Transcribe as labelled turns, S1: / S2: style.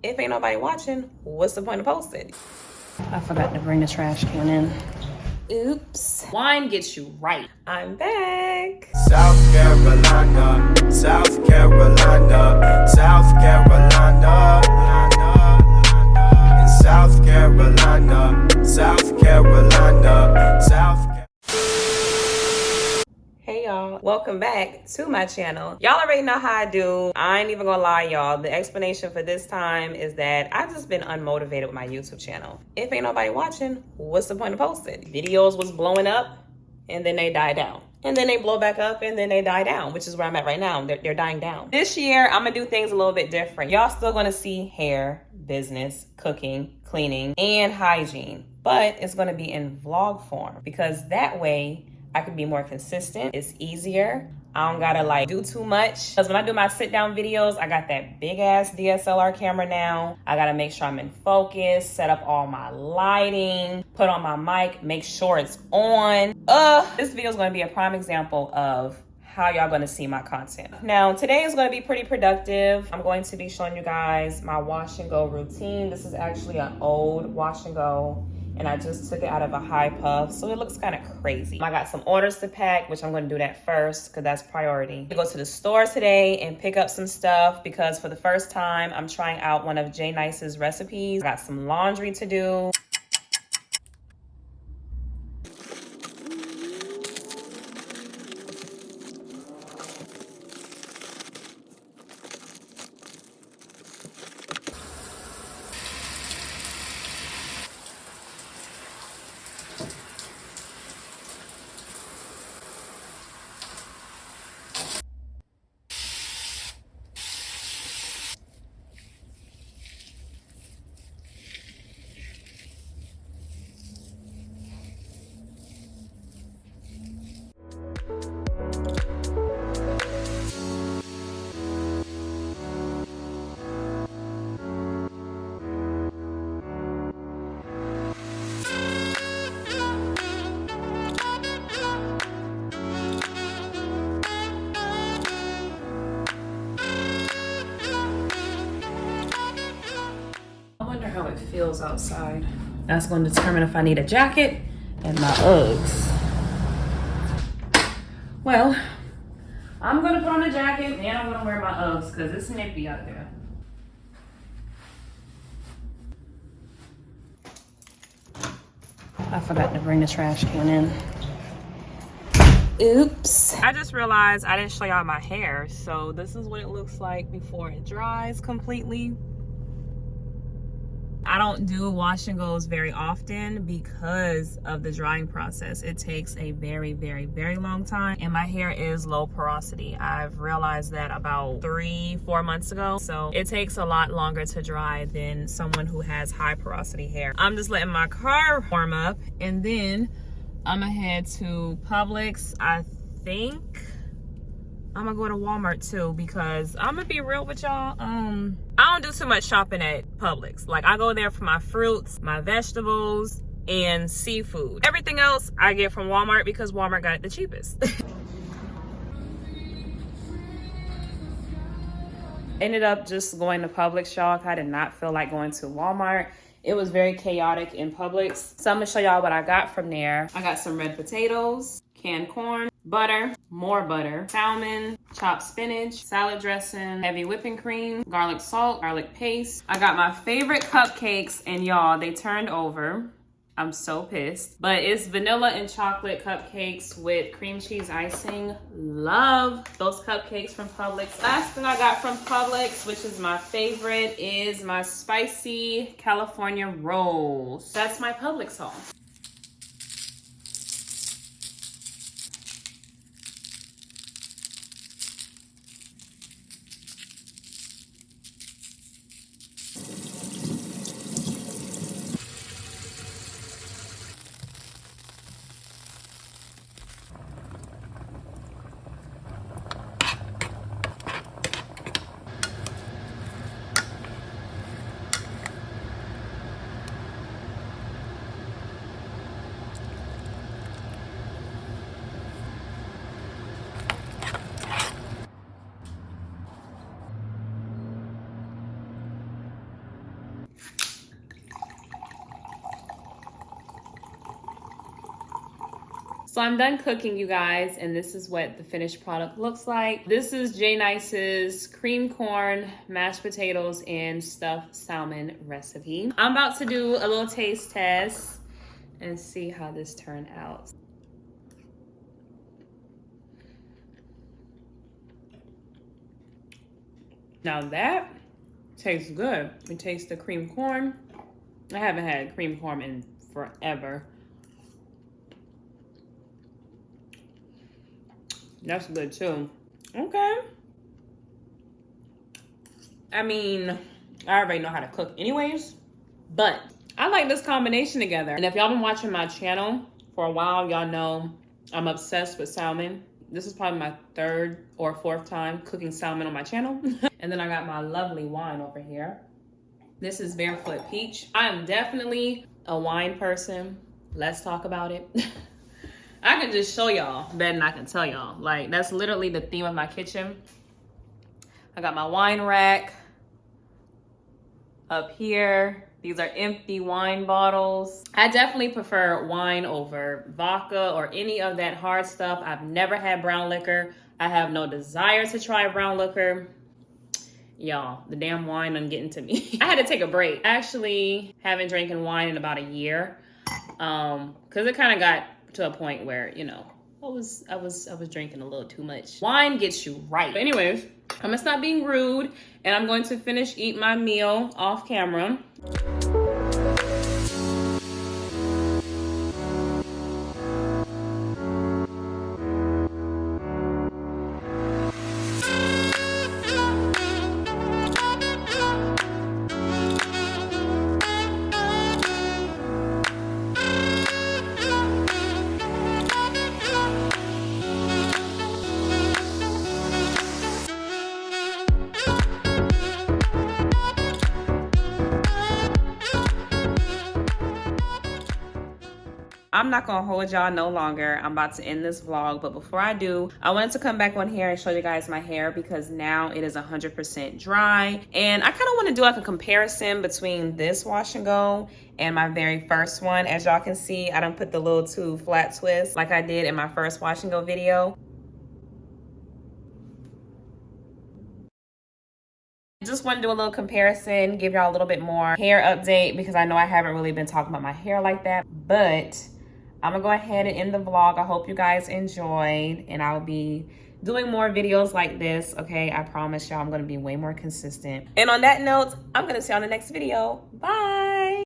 S1: If ain't nobody watching, what's the point of posting?
S2: I forgot to bring the trash can in.
S1: Oops.
S2: Wine gets you right.
S1: I'm back.
S3: South Carolina, South Carolina, South Carolina, in South Carolina, South Carolina, South Carolina.
S1: Hey y'all, welcome back to my channel. Y'all already know how I do. I ain't even gonna lie, y'all. The explanation for this time is that I've just been unmotivated with my YouTube channel. If ain't nobody watching, what's the point of posting? Videos was blowing up and then they die down. And then they blow back up and then they die down, which is where I'm at right now. They're dying down. This year, I'm gonna do things a little bit different. Y'all still gonna see hair, business, cooking, cleaning, and hygiene. But it's gonna be in vlog form because that way, I can be more consistent. It's easier. I don't gotta do too much. Because when I do my sit down videos, I got that big ass DSLR camera now. I gotta make sure I'm in focus, set up all my lighting, put on my mic, make sure it's on. This video is gonna be a prime example of how y'all gonna see my content. Now, today is gonna be pretty productive. I'm going to be showing you guys my wash and go routine. This is actually an old wash and go, and I just took it out of a high puff, so it looks kind of crazy. I got some orders to pack, which I'm gonna do that first because that's priority. I go to the store today and pick up some stuff because for the first time, I'm trying out one of J Nice's recipes. I got some laundry to do. I wonder how it feels outside. That's going to determine if I need a jacket and my Uggs. Well, I'm going to put on a jacket and I'm going to wear my Uggs because it's nippy out there.
S2: I forgot to bring the trash can in.
S1: Oops. I just realized I didn't show y'all my hair. So this is what it looks like before it dries completely. I don't do wash and goes very often because of the drying process. It takes a very, very, very long time. And my hair is low porosity. I've realized that about 3-4 months ago. So it takes a lot longer to dry than someone who has high porosity hair. I'm just letting my car warm up and then I'm gonna head to Publix. I think I'm gonna go to Walmart too because I'm gonna be real with y'all. I don't do too much shopping at Publix. Like I go there for my fruits, my vegetables, and seafood. Everything else I get from Walmart because Walmart got it the cheapest. Ended up just going to Publix, y'all. I did not feel like going to Walmart. It was very chaotic in Publix. So I'm gonna show y'all what I got from there. I got some red potatoes, canned corn, butter, more butter, salmon, chopped spinach, salad dressing, heavy whipping cream, garlic salt, garlic paste. I got my favorite cupcakes and y'all, they turned over. I'm so pissed. But it's vanilla and chocolate cupcakes with cream cheese icing. Love those cupcakes from Publix. Last thing I got from Publix, which is my favorite, is my spicy California rolls. That's my Publix haul. So I'm done cooking, you guys, and this is what the finished product looks like. This is J Nice's cream corn, mashed potatoes, and stuffed salmon recipe. I'm about to do a little taste test and see how this turned out. Now that tastes good. It tastes the cream corn. I haven't had cream corn in forever. That's good too. Okay. I mean, I already know how to cook anyways, but I like this combination together. And if y'all been watching my channel for a while, y'all know I'm obsessed with salmon. This is probably my 3rd or 4th time cooking salmon on my channel. And then I got my lovely wine over here. This is Barefoot Peach. I am definitely a wine person. Let's talk about it. I can just show y'all better than I can tell y'all. Like, that's literally the theme of my kitchen. I got my wine rack up here. These are empty wine bottles. I definitely prefer wine over vodka or any of that hard stuff. I've never had brown liquor. I have no desire to try brown liquor. Y'all, the damn wine done getting to me. I had to take a break. I actually haven't drinking wine in about a year. Cause it kind of got to a point where, you know, I was drinking a little too much. Wine gets you right. But anyways, I'm gonna stop being rude and I'm going to finish eat my meal off camera. I'm not gonna hold y'all no longer. I'm about to end this vlog, but before I do, I wanted to come back on here and show you guys my hair because now it is 100% dry. And I kind of want to do like a comparison between this wash and go and my very first one. As y'all can see, I done put the little 2 flat twists like I did in my first wash and go video. Just want to do a little comparison, give y'all a little bit more hair update because I know I haven't really been talking about my hair like that, but I'm gonna go ahead and end the vlog. I hope you guys enjoyed, and I'll be doing more videos like this, okay? I promise y'all I'm gonna be way more consistent. And on that note, I'm gonna see you on the next video. Bye.